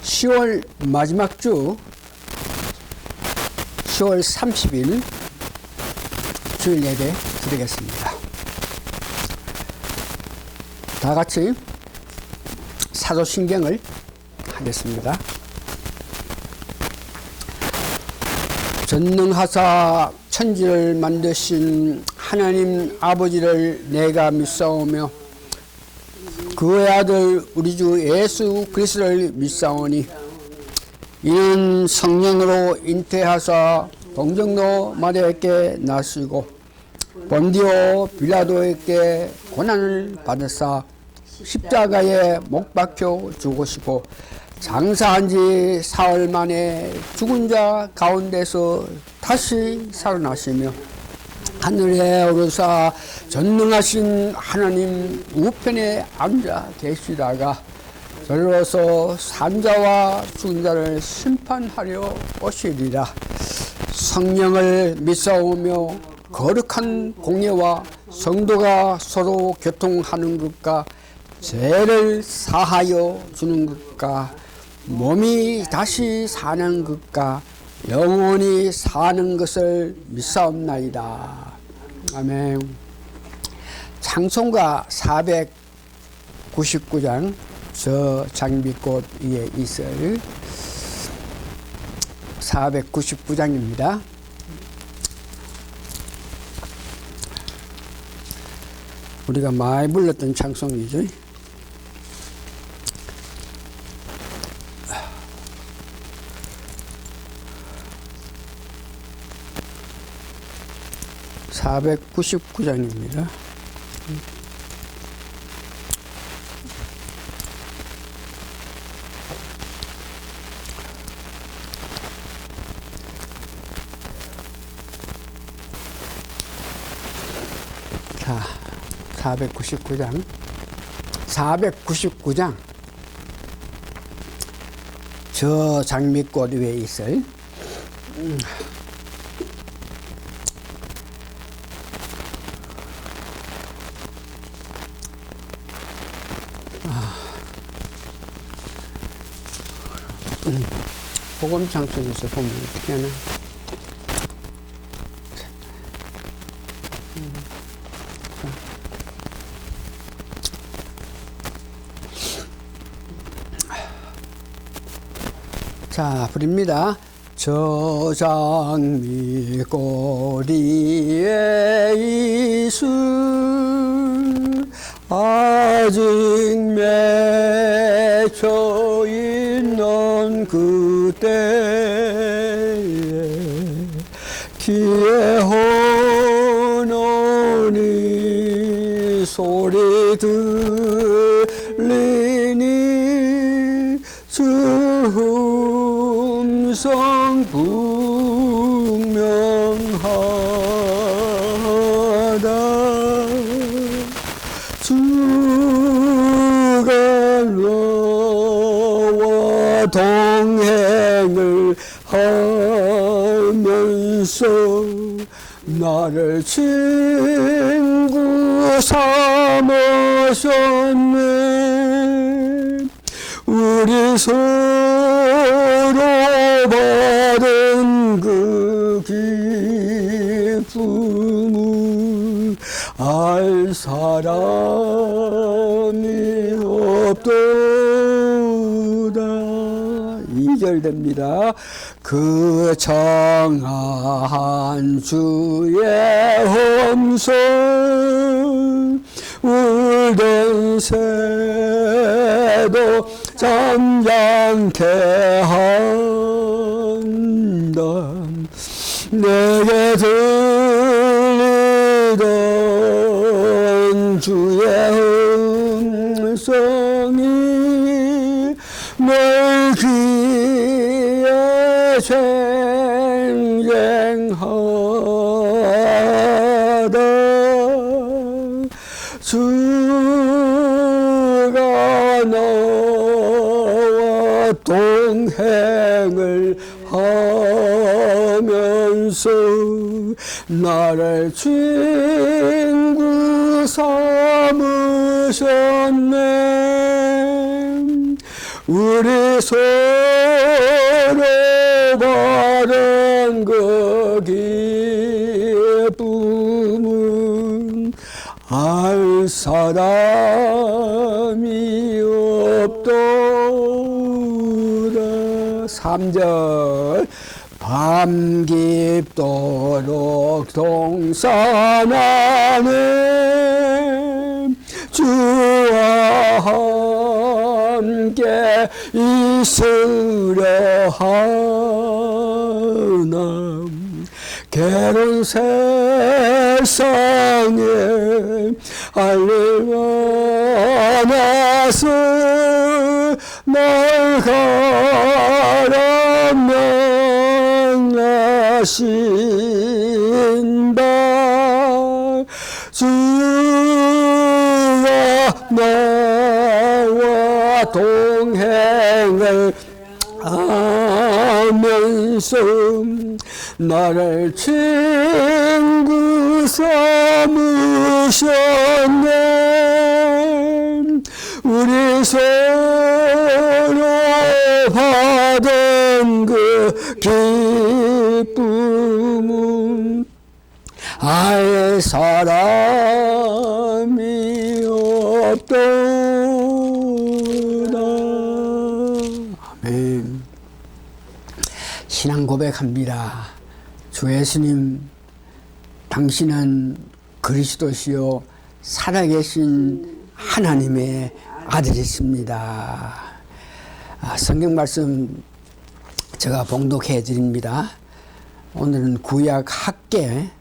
10월 마지막 주 10월 30일 주일 예배 드리겠습니다. 다 같이 사도신경을 하겠습니다. 전능하사 천지를 만드신 하나님 아버지를 내가 믿사오며 그의 아들 우리 주 예수 그리스도를 믿사오니 이는 성령으로 잉태하사 동정노 마리아에게 나시고 본디오 빌라도에게 고난을 받으사 십자가에 못 박혀 죽으시고 장사한 지 사흘 만에 죽은 자 가운데서 다시 살아나시며 하늘에 오르사 전능하신 하나님 우편에 앉아 계시다가 저리로서 산자와 죽은 자를 심판하려 오시리라. 성령을 믿사오며 거룩한 공예와 성도가 서로 교통하는 것과 죄를 사하여 주는 것과 몸이 다시 사는 것과 영원히 사는 것을 믿사옵나이다. 아멘. 찬송가 499장 저 장미꽃 위에 있을 499장입니다. 우리가 많이 불렀던 찬송이죠. (499장입니다) 자, 499장 499장 저 장미꽃 위에 있을 복음 창송에서 보면 어떻게 하나? 자, 부릅니다. 저 장미꽃 위에 있을 아직 맺혀 있는 그때에 귀에 호노니 소리 들리니 주 음성 분명하다. 주가 너와 동행을 하면서 나를 친구 삼으셨네. 우리 서로 받은 그 기쁨을 알 사람이 없도다. 2절 됩니다. 그 정한 주의 hom성 울던 새도 잠잠케 한다. 내게 들리던 주의 음성이 내 귀에 쟁쟁하다. 주가 너와 동행을 하면서 나를 친구 삼으셨네. 우리 서로 받은 그 기쁨은 알 사람이 없도다. 3절 밤 깊도록 동산하네 주와 함께 있으려 하나 괴로운 세상에 알리가 나서 날 가라 명하신다. 주와 나와 동행을 하면서 나를 친구 삼으셨네. 우리 서로 받은 그 기쁨은 알 사람이 없도다. 아멘. 신앙 고백합니다. 주 예수님, 당신은 그리스도시요 살아계신 하나님의 아들이십니다. 성경 말씀 제가 봉독해 드립니다. 오늘은 구약 학개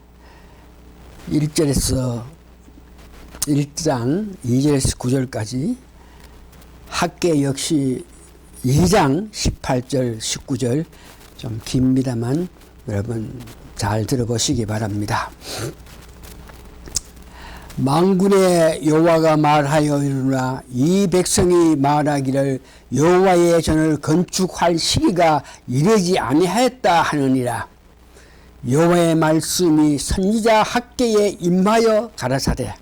1절에서 1장 2절에서 9절까지, 학개 역시 2장 18절 19절 좀 깁니다만 여러분 잘 들어보시기 바랍니다. 만군의 여호와가 말하여 이르노라. 이 백성이 말하기를 여호와의 전을 건축할 시기가 이르지 아니하였다 하느니라. 여호와의 말씀이 선지자 학개에 임하여 가라사대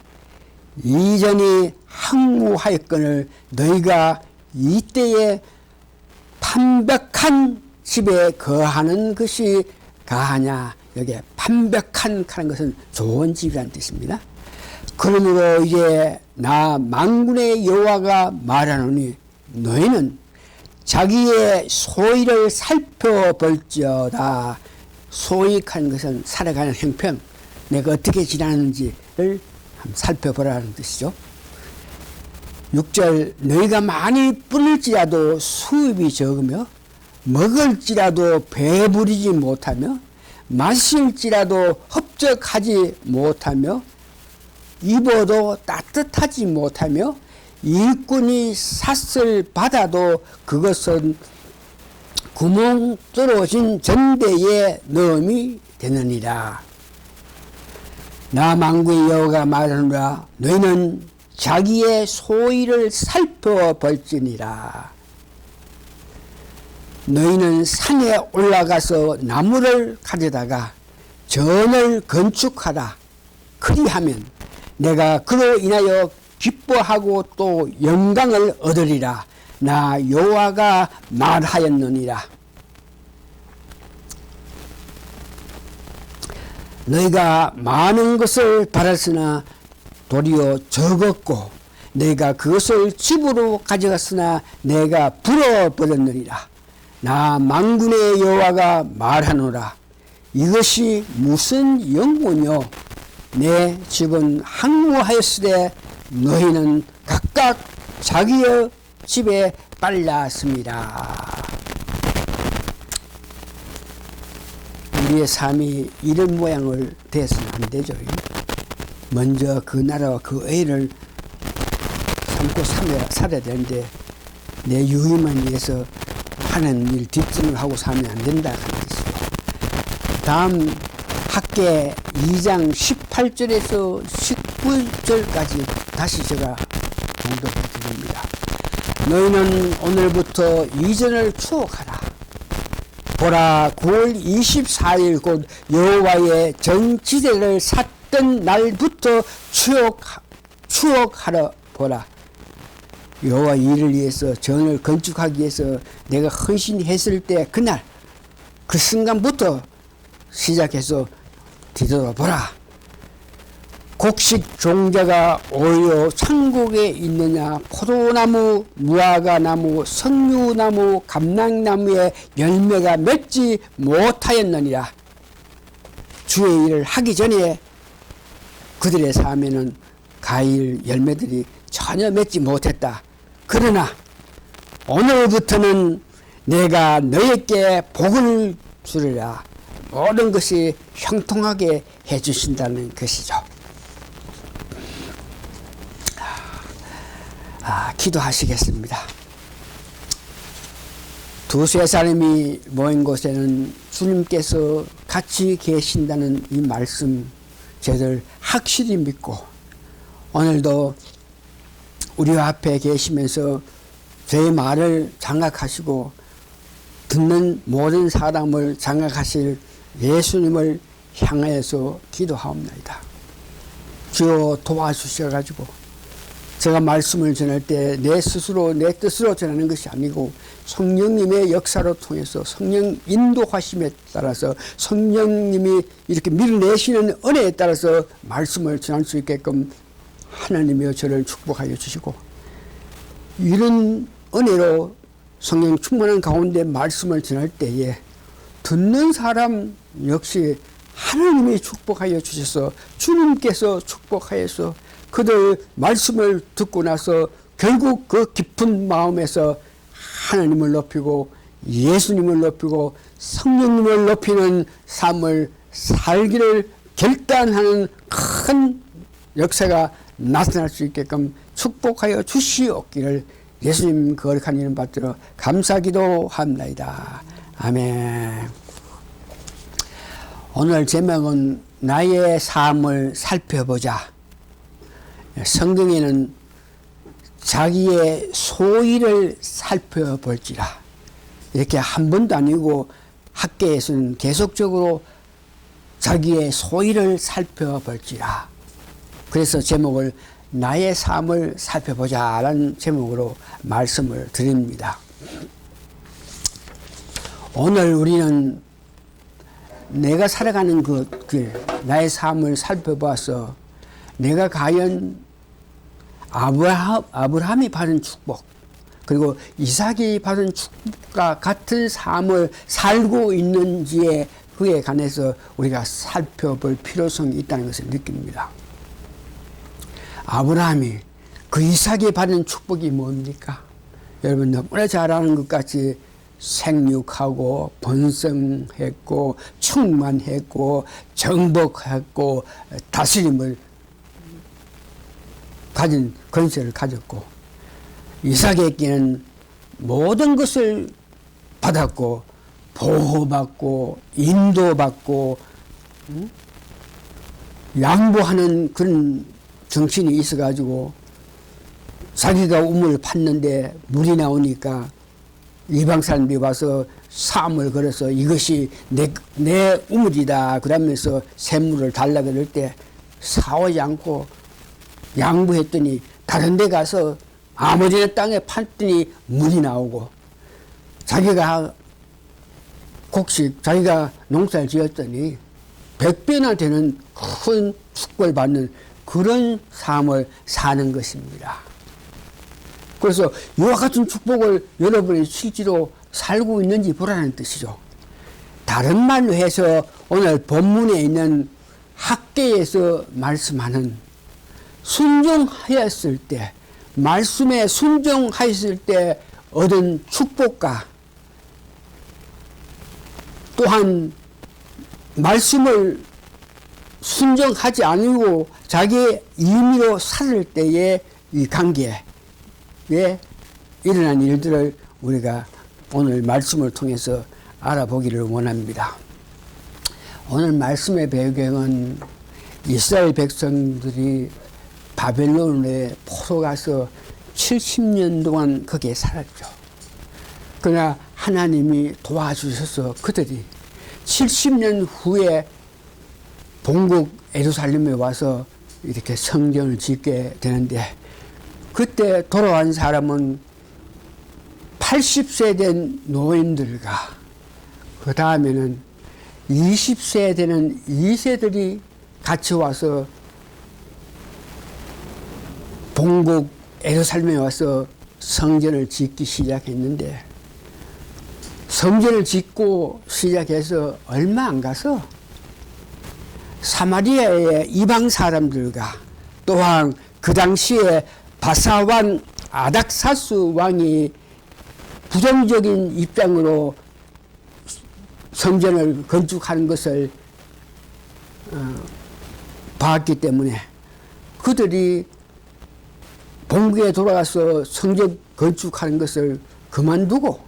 이전이 항무하였거늘 너희가 이때에 판벽한 집에 거하는 것이 가하냐. 여기에 판벽한 하는 것은 좋은 집이라는 뜻입니다. 그러므로 이제 나 만군의 여호와가 말하노니 너희는 자기의 소위를 살펴볼지어다. 소익한 것은 살아가는 형편, 내가 어떻게 지나는지를 한번 살펴보라는 뜻이죠. 6절 너희가 많이 뿌릴지라도 수입이 적으며 먹을지라도 배부리지 못하며 마실지라도 흡족하지 못하며 입어도 따뜻하지 못하며 일꾼이 삿을 받아도 그것은 구멍 뚫어진 전대에 넣음이 되느니라. 나 만군의 여호와가 말하노라. 너희는 자기의 소위를 살펴볼지니라. 너희는 산에 올라가서 나무를 가져다가 전을 건축하라. 그리하면 내가 그로 인하여 기뻐하고 또 영광을 얻으리라. 나 여호와가 말하였느니라. 너희가 많은 것을 바랐으나 도리어 적었고 내가 그것을 집으로 가져갔으나 내가 불어버렸느니라. 나 만군의 여호와가 말하노라. 이것이 무슨 영구뇨. 내 집은 항무하였으되 너희는 각각 자기의 집에 빨랐습니다. 우리의 삶이 이런 모양을 돼서는 안 되죠. 먼저 그 나라와 그 의를 삼고 살아야 되는데 내 유익만 위해서 하는 일 뒷짐을 하고 살면 안 된다 하는 뜻이죠. 다음 학개 2장 18절에서 19절까지 다시 제가 봉독해 드립니다. 너희는 오늘부터 이전을 추억하라. 보라 9월 24일 곧 여호와의 정지대를 샀던 날부터 추억하러 보라. 여호와 일을 위해서 전을 건축하기 위해서 내가 헌신했을 때 그날 그 순간부터 시작해서 뒤돌아보라. 곡식 종자가 오히려 천국에 있느냐, 포도나무, 무화과나무, 석류나무, 감람나무의 열매가 맺지 못하였느니라. 주의 일을 하기 전에 그들의 삶에는 과일 열매들이 전혀 맺지 못했다. 그러나 오늘부터는 내가 너에게 복을 주리라. 모든 것이 형통하게 해주신다는 것이죠. 기도하시겠습니다. 두세 사람이 모인 곳에는 주님께서 같이 계신다는 이 말씀 저희들 확실히 믿고 오늘도 우리 앞에 계시면서 제 말을 장악하시고 듣는 모든 사람을 장악하실 예수님을 향하여서 기도하옵나이다. 주여 도와주셔가지고 제가 말씀을 전할 때 내 스스로 내 뜻으로 전하는 것이 아니고 성령님의 역사로 통해서 성령 인도하심에 따라서 성령님이 이렇게 밀어내시는 은혜에 따라서 말씀을 전할 수 있게끔 하나님이여 저를 축복하여 주시고 이런 은혜로 성령 충만한 가운데 말씀을 전할 때에 듣는 사람 역시 하나님이 축복하여 주셔서 주님께서 축복하여서 그들 말씀을 듣고 나서 결국 그 깊은 마음에서 하나님을 높이고 예수님을 높이고 성령님을 높이는 삶을 살기를 결단하는 큰 역사가 나타날 수 있게끔 축복하여 주시옵기를 예수님 거룩한 이름 받들어 감사기도 합나이다. 아멘. 오늘 제목은 나의 삶을 살펴보자. 성경에는 자기의 소위를 살펴볼지라 이렇게 한 번도 아니고 학계에서는 계속적으로 자기의 소위를 살펴볼지라 그래서 제목을 나의 삶을 살펴보자 라는 제목으로 말씀을 드립니다. 오늘 우리는 내가 살아가는 그 길, 나의 삶을 살펴봐서 내가 과연 아브라함이 받은 축복 그리고 이삭이 받은 축복과 같은 삶을 살고 있는지에 그에 관해서 우리가 살펴볼 필요성이 있다는 것을 느낍니다. 아브라함이 그 이삭이 받은 축복이 뭡니까? 여러분 너무나 잘 아는 것 같이 생육하고 번성했고 충만했고 정복했고 다스림을 가진 권세를 가졌고 이삭에게는 모든 것을 받았고 보호받고 인도받고 양보하는 그런 정신이 있어가지고 자기가 우물을 팠는데 물이 나오니까 이방 사람들이 와서 사함을 걸어서 이것이 내 우물이다 그러면서 샘물을 달라 그럴 때 사오지 않고 양보했더니 다른 데 가서 아무데나 땅에 팠더니 물이 나오고 자기가 곡식 자기가 농사를 지었더니 100배나 되는 큰 축복을 받는 그런 삶을 사는 것입니다. 그래서 이와 같은 축복을 여러분이 실제로 살고 있는지 보라는 뜻이죠. 다른 말로 해서 오늘 본문에 있는 학계에서 말씀하는 순종하였을 때 말씀에 순종하였을 때 얻은 축복과 또한 말씀을 순종하지 않고 자기의 임의로 살을 때의 이 관계에 일어난 일들을 우리가 오늘 말씀을 통해서 알아보기를 원합니다. 오늘 말씀의 배경은 이스라엘 백성들이 바벨론에 포로가서 70년 동안 거기에 살았죠. 그러나 하나님이 도와주셔서 그들이 70년 후에 본국 예루살렘에 와서 이렇게 성전을 짓게 되는데 그때 돌아간 사람은 80세 된 노인들과 그 다음에는 20세 되는 2세들이 같이 와서 본국 예루살렘에 와서 성전을 짓기 시작했는데, 성전을 짓고 시작해서 얼마 안 가서 사마리아의 이방 사람들과 또한 그 당시에 바사왕 아닥사스 왕이 부정적인 입장으로 성전을 건축하는 것을 봤기 때문에 그들이 본국에 돌아가서 성전 건축하는 것을 그만두고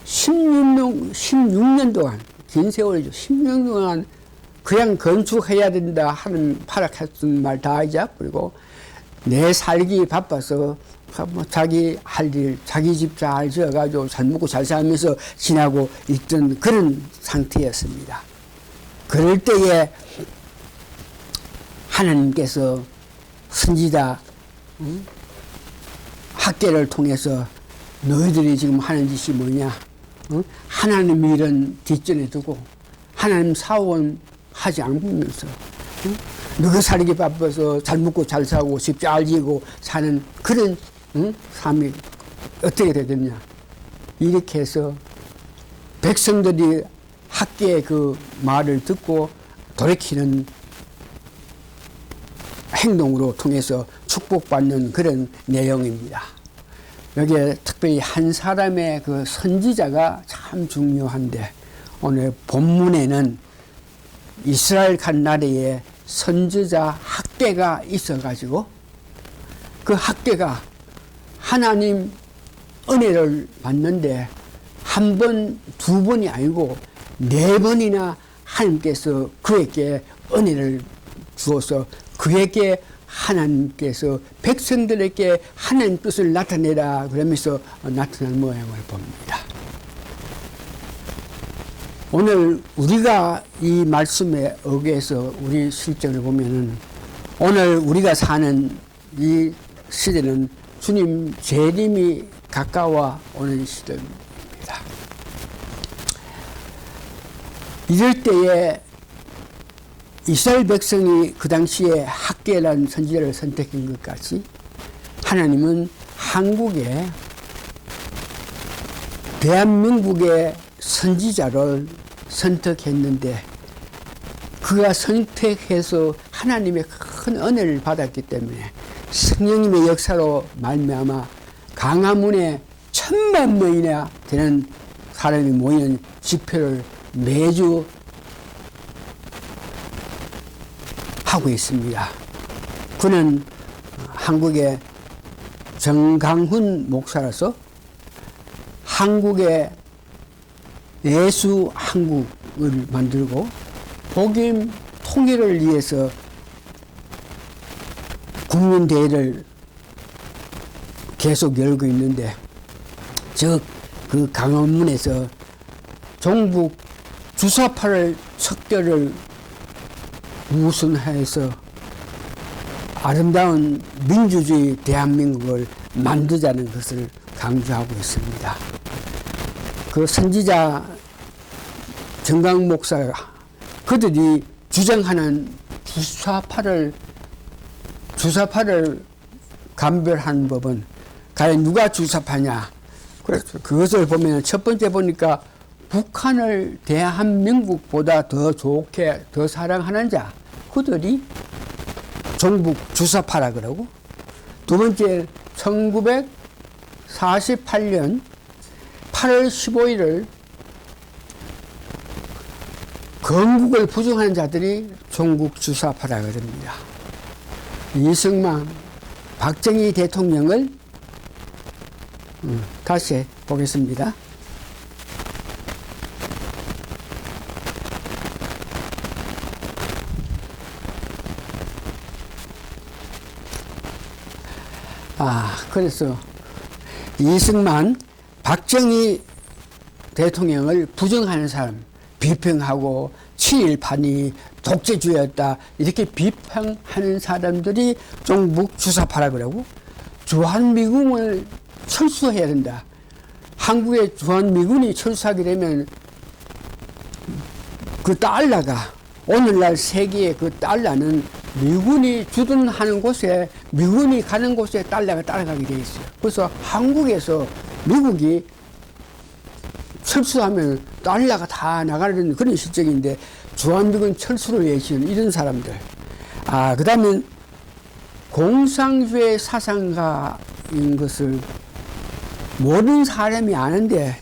16년 동안, 긴 세월이죠. 16년 동안 그냥 건축해야 된다 하는 파락했던 말 다 잊어버리고 내 살기 바빠서 뭐 자기 할 일, 자기 집 잘 지어가지고 잘 먹고 잘 살면서 지나고 있던 그런 상태였습니다. 그럴 때에 하나님께서 선지자 학계를 통해서 너희들이 지금 하는 짓이 뭐냐? 하나님 일은 뒷전에 두고 하나님 사원 하지 않으면서 너희 살기 바빠서 잘 먹고 잘 사고 집 잘 지고 사는 그런 삶이 어떻게 되겠냐? 이렇게 해서 백성들이 학계의 그 말을 듣고 돌이키는 행동으로 통해서 축복받는 그런 내용입니다. 여기에 특별히 한 사람의 그 선지자가 참 중요한데, 오늘 본문에는 이스라엘 간 나라에 선지자 학계가 있어가지고 그 학계가 하나님 은혜를 받는데 한 번, 두 번이 아니고 4번이나 하나님께서 그에게 은혜를 주어서 그에게 하나님께서 백성들에게 하나님 뜻을 나타내라 그러면서 나타난 모양을 봅니다. 오늘 우리가 이 말씀에 의해서 우리 실정을 보면은 오늘 우리가 사는 이 시대는 주님 재림이 가까워 오는 시대입니다. 이럴 때에 이스라엘 백성이 그 당시에 학계라는 선지자를 선택한 것 같이 하나님은 한국에 대한민국의 선지자를 선택했는데 그가 선택해서 하나님의 큰 은혜를 받았기 때문에 성령님의 역사로 말미암아 강화문에 10,000명이나 되는 사람이 모이는 집회를 매주 하고 있습니다. 그는 한국의 정강훈 목사라서 한국의 예수 한국을 만들고 복음 통일을 위해서 국민대회를 계속 열고 있는데, 즉 그 강원문에서 종북 주사파를 척결을 우선해서 아름다운 민주주의 대한민국을 만들자는 것을 강조하고 있습니다. 그 선지자 정강 목사가 그들이 주장하는 주사파를 감별하는 법은 과연 누가 주사파냐? 그래서 그것을 보면 첫 번째 보니까 북한을 대한민국보다 더 좋게 더 사랑하는 자, 그들이 종북 주사파라 그러고, 두 번째 1948년 8월 15일을 건국을 부정하는 자들이 종북 주사파라 그럽니다. 이승만, 박정희 대통령을 다시 보겠습니다. 그래서 이승만, 박정희 대통령을 부정하는 사람, 비평하고 친일파니 독재주의였다 이렇게 비평하는 사람들이 종북 주사파라 그러고, 주한미군을 철수해야 된다. 한국에 주한미군이 철수하게 되면 그 달러가 오늘날 세계의 그 달러는 미군이 주둔하는 곳에 미군이 가는 곳에 달러가 따라가게 돼 있어요. 그래서 한국에서 미국이 철수하면 달러가 다 나가는 그런 실정인데 주한미군 철수를 외치는 이런 사람들. 그 다음에 공산주의 사상가인 것을 모든 사람이 아는데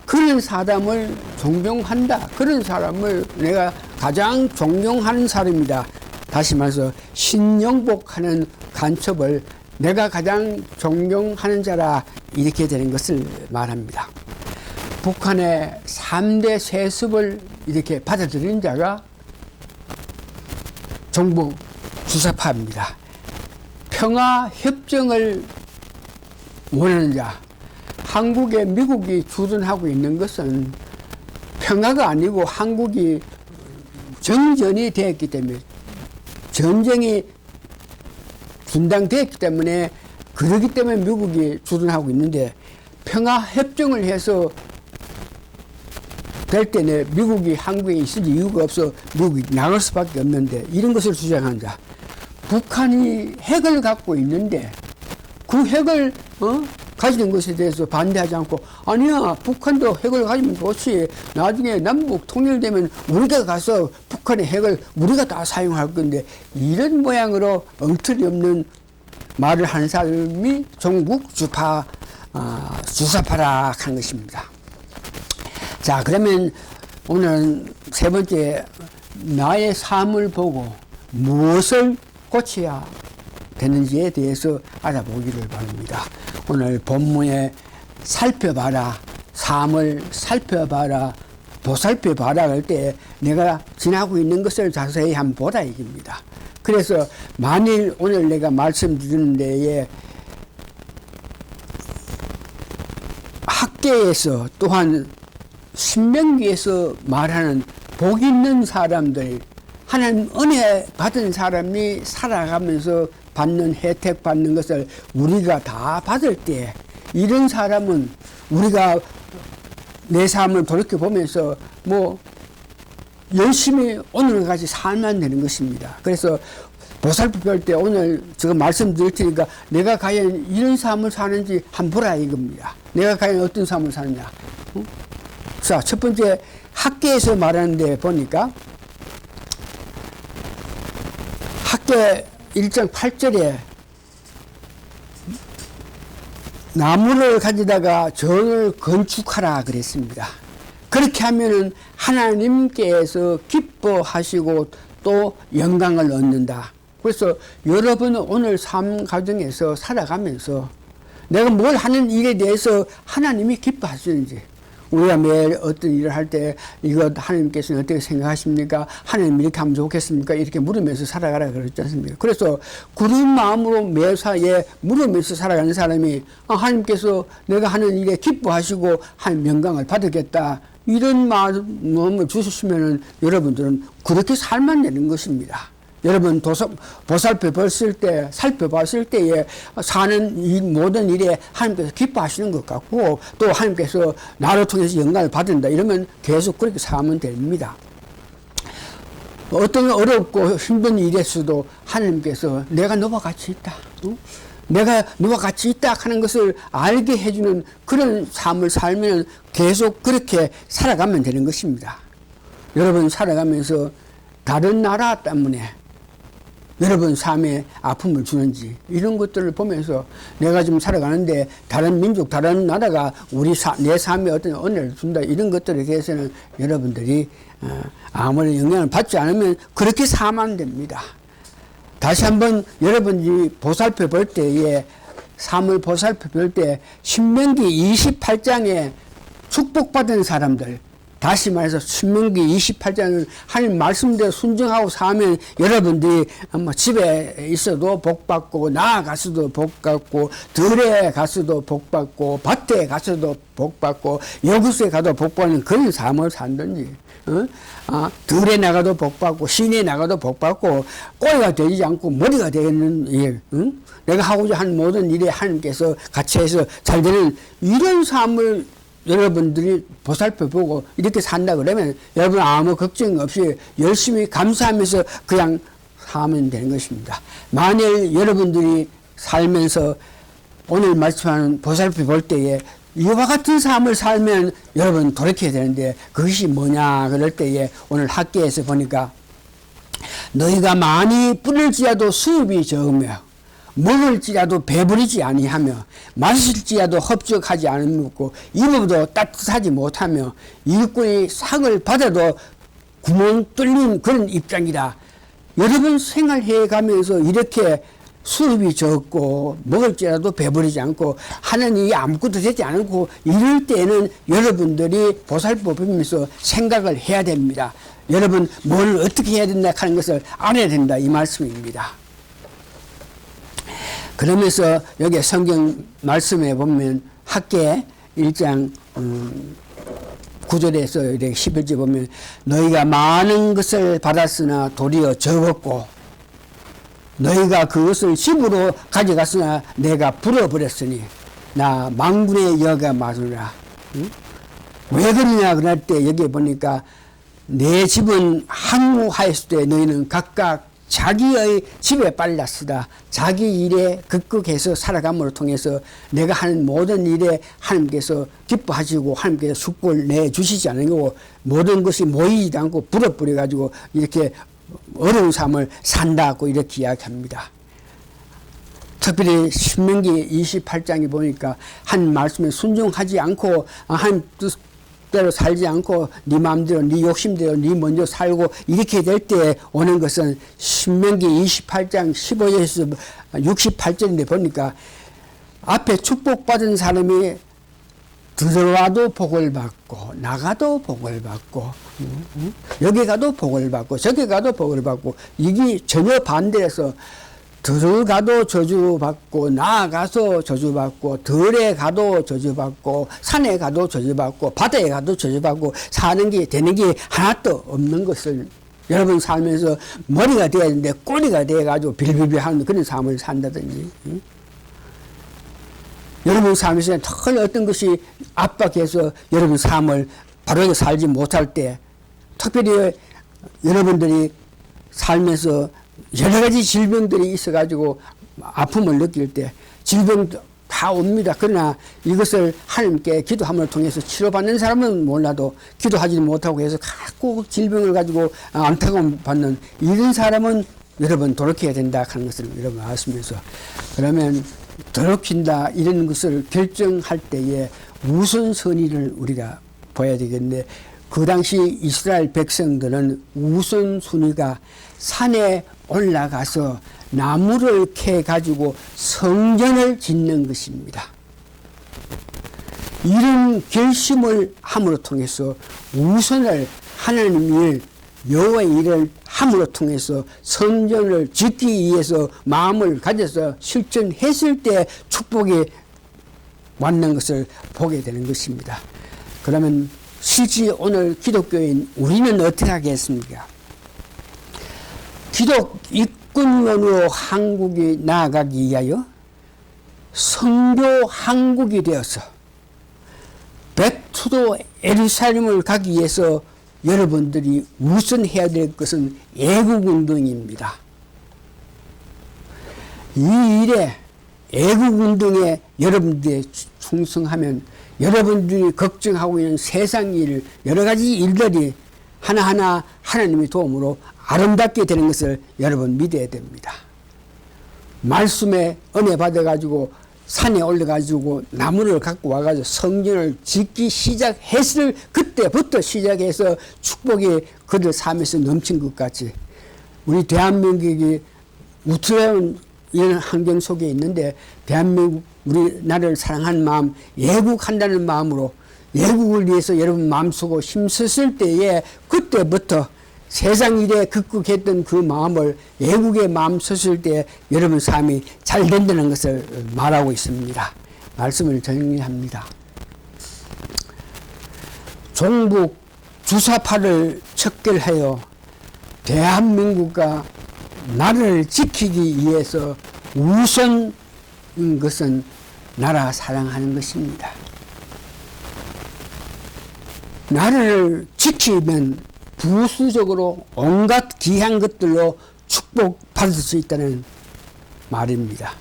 그런 사람을 존경한다. 그런 사람을 내가 가장 존경하는 사람이다. 다시 말해서 신영복하는 간첩을 내가 가장 존경하는 자라 이렇게 되는 것을 말합니다. 북한의 3대 세습을 이렇게 받아들인 자가 정부 주사파입니다. 평화협정을 원하는 자, 한국에 미국이 주둔하고 있는 것은 평화가 아니고 한국이 정전이 되었기 때문에 전쟁이 분당되었기 때문에 그러기 때문에 미국이 주둔하고 있는데 평화협정을 해서 될 때는 미국이 한국에 있을 이유가 없어 미국이 나갈 수밖에 없는데 이런 것을 주장한 자. 북한이 핵을 갖고 있는데 그 핵을 가지는 것에 대해서 반대하지 않고 아니야 북한도 핵을 가지면 좋지 나중에 남북 통일되면 우리가 가서 북한의 핵을 우리가 다 사용할 건데 이런 모양으로 엉터리 없는 말을 하는 사람이 종북 주사파라 하는 것입니다. 자, 그러면 오늘 세 번째 나의 삶을 보고 무엇을 고쳐야 되는지에 대해서 알아보기를 바랍니다. 오늘 본문에 살펴봐라, 삶을 살펴봐라, 보살펴봐라 할 때 내가 지나고 있는 것을 자세히 한번 보라 얘기입니다. 그래서 만일 오늘 내가 말씀드리는 데에 학계에서 또한 신명기에서 말하는 복 있는 사람들, 하나님 은혜 받은 사람이 살아가면서 받는 혜택 받는 것을 우리가 다 받을 때 이런 사람은 우리가 내 삶을 돌이켜보면서 뭐 열심히 오늘까지 살면 되는 것입니다. 그래서 보살펴볼 때 오늘 지금 말씀드릴 테니까 내가 과연 이런 삶을 사는지 한번 보라 이겁니다. 내가 과연 어떤 삶을 사느냐. 자, 첫 번째 학계에서 말하는데 보니까 학계 1장 8절에 나무를 가지다가 전을 건축하라 그랬습니다. 그렇게 하면은 하나님께서 기뻐하시고 또 영광을 얻는다. 그래서 여러분은 오늘 삶 가정에서 살아가면서 내가 뭘 하는 일에 대해서 하나님이 기뻐하시는지 우리가 매일 어떤 일을 할 때 이거 하나님께서는 어떻게 생각하십니까? 하나님 이렇게 하면 좋겠습니까? 이렇게 물으면서 살아가라 그랬지 않습니까? 그래서 그런 마음으로 매사에 물으면서 살아가는 사람이 하나님께서 내가 하는 일에 기뻐하시고 하나님 영광을 받겠다. 이런 마음을 주셨으면 여러분들은 그렇게 살면 되는 것입니다. 여러분 보살펴봤을 때 살펴봤을 때에 사는 이 모든 일에 하나님께서 기뻐하시는 것 같고 또 하나님께서 나를 통해서 영광을 받는다 이러면 계속 그렇게 살면 됩니다. 어떤 어렵고 힘든 일에서도 하나님께서 내가 너와 같이 있다. 내가 너와 같이 있다 하는 것을 알게 해주는 그런 삶을 살면 계속 그렇게 살아가면 되는 것입니다. 여러분 살아가면서 다른 나라 때문에 여러분 삶에 아픔을 주는지 이런 것들을 보면서 내가 지금 살아가는데 다른 민족 다른 나라가 내 삶에 어떤 은혜를 준다 이런 것들에 대해서는 여러분들이 아무런 영향을 받지 않으면 그렇게 살면 안 됩니다. 다시 한번 여러분이 보살펴 볼 때에 삶을 보살펴 볼 때 신명기 28장에 축복받은 사람들 다시 말해서 신명기 28장은 하나님 말씀대로 순종하고 사면 여러분들이 뭐 집에 있어도 복받고 나아가서도 복받고 들에 가서도 복받고 밭에 가서도 복받고 여구수에 가도 복받는 그런 삶을 산다니. 들에 나가도 복받고 시내에 나가도 복받고 꼬리가 되지 않고 머리가 되는 일, 내가 하고자 하는 모든 일에 하나님께서 같이 해서 잘 되는 이런 삶을 여러분들이 보살펴보고 이렇게 산다 그러면 여러분 아무 걱정 없이 열심히 감사하면서 그냥 사면 되는 것입니다. 만일 여러분들이 살면서 오늘 말씀하는 보살펴볼 때에 이와 같은 삶을 살면 여러분 돌이켜야 되는데 그것이 뭐냐 그럴 때에 오늘 학계에서 보니까 너희가 많이 뿌릴지라도 수입이 적으며 먹을지라도 배부르지 아니하며 마실지라도 흡족하지 않고 입어도 따뜻하지 못하며 일꾼이 상을 받아도 구멍 뚫린 그런 입장이다. 여러분 생활해 가면서 이렇게 수입이 적고 먹을지라도 배부르지 않고 하느니 아무것도 되지 않고 이럴 때는 여러분들이 보살펴보면서 생각을 해야 됩니다. 여러분 뭘 어떻게 해야 된다 하는 것을 알아야 된다 이 말씀입니다. 그러면서 여기 성경 말씀에 보면 학계 1장 9절에서 이렇게 11절 보면 너희가 많은 것을 받았으나 도리어 적었고 너희가 그것을 집으로 가져갔으나 내가 불어버렸으니 나 만군의 여가 마누라. 왜 그러냐 그럴 때 여기 보니까 내 집은 항우하였을 때 너희는 각각 자기의 집에 빨랐으다. 자기 일에 극극해서 살아감으로 통해서 내가 하는 모든 일에 하나님께서 기뻐하시고 하나님께서 축복을 내주시지 않은 거고 모든 것이 모이지 않고 불어버려 가지고 이렇게 어려운 삶을 산다고 이렇게 이야기합니다. 특별히 신명기 28장에 보니까 한 말씀에 순종하지 않고 한 뜻대로 살지 않고 네 마음대로 네 욕심대로 네 먼저 살고 이렇게 될 때 오는 것은 신명기 28장 15절에서 68절인데 보니까 앞에 축복받은 사람이 들어와도 복을 받고 나가도 복을 받고 여기 가도 복을 받고 저기 가도 복을 받고 이게 전혀 반대해서 들어가도 저주받고 나아가서 저주받고 들에 가도 저주받고 산에 가도 저주받고 바다에 가도 저주받고 사는 게 되는 게 하나도 없는 것을 여러분 살면서 머리가 돼야 되는데 꼬리가 돼가지고 빌빌빌하는 그런 삶을 산다든지 여러분 삶에서 특히 어떤 것이 압박해서 여러분 삶을 바르게 살지 못할 때 특별히 여러분들이 살면서 여러 가지 질병들이 있어가지고 아픔을 느낄 때 질병 다 옵니다. 그러나 이것을 하나님께 기도함을 통해서 치료받는 사람은 몰라도 기도하지 못하고 해서 자꾸 질병을 가지고 안타까움 받는 이런 사람은 여러분 돌이켜야 된다 하는 것을 여러분 아시면서 그러면 돌이킨다 이런 것을 결정할 때에 우선순위를 우리가 봐야 되겠는데 그 당시 이스라엘 백성들은 우선순위가 산에 올라가서 나무를 캐 가지고 성전을 짓는 것입니다. 이런 결심을 함으로 통해서 우선을 하나님 일 여호와의 일을 함으로 통해서 성전을 짓기 위해서 마음을 가져서 실천했을 때 축복이 왔는 것을 보게 되는 것입니다. 그러면 실제 오늘 기독교인 우리는 어떻게 하겠습니까? 기독 이권론으로 한국이 나아가기 위하여 성교 한국이 되어서 백투도 예루살렘을 가기 위해서 여러분들이 우선 해야 될 것은 애국운동입니다. 이 일에 애국운동에 여러분들이 충성하면 여러분들이 걱정하고 있는 세상 일 여러 가지 일들이 하나하나 하나님의 도움으로 아름답게 되는 것을 여러분 믿어야 됩니다. 말씀에 은혜 받아가지고 산에 올라가지고 나무를 갖고 와가지고 성전을 짓기 시작했을 그때부터 시작해서 축복이 그들 삶에서 넘친 것 같이 우리 대한민국이 우트라운 이런 환경 속에 있는데 대한민국 우리나라를 사랑하는 마음 애국한다는 마음으로 애국을 위해서 여러분 마음쓰고 힘썼을 때에 그때부터 세상 일에 극극했던 그 마음을 애국의 마음 썼을 때 여러분 삶이 잘 된다는 것을 말하고 있습니다. 말씀을 정리합니다. 종북 주사파를 척결하여 대한민국과 나라를 지키기 위해서 우선인 것은 나라 사랑하는 것입니다. 나라를 지키면 부수적으로 온갖 귀한 것들로 축복받을 수 있다는 말입니다.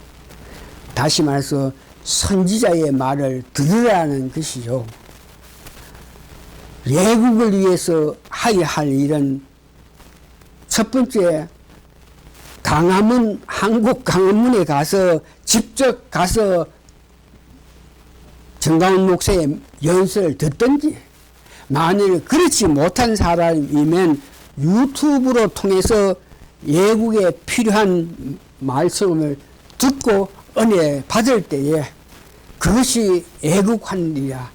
다시 말해서 선지자의 말을 들으라는 것이죠. 애국을 위해서 해야 할 일은 첫 번째, 강화문, 한국 강화문에 가서 직접 가서 정강훈 목사의 연설을 듣든지, 만일 그렇지 못한 사람이면 유튜브로 통해서 애국에 필요한 말씀을 듣고 은혜 받을 때에 그것이 애국한 일이야.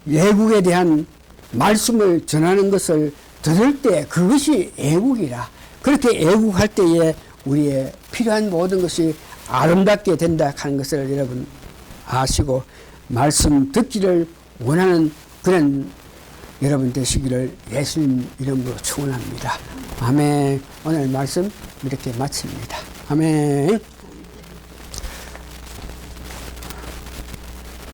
애국에 대한 말씀을 전하는 것을 들을 때 그것이 애국이라. 그렇게 애국할 때에 우리의 필요한 모든 것이 아름답게 된다 하는 것을 여러분 아시고 말씀 듣기를 원하는 그런 여러분 되시기를 예수님 이름으로 축원합니다. 아멘. 오늘 말씀 이렇게 마칩니다. 아멘.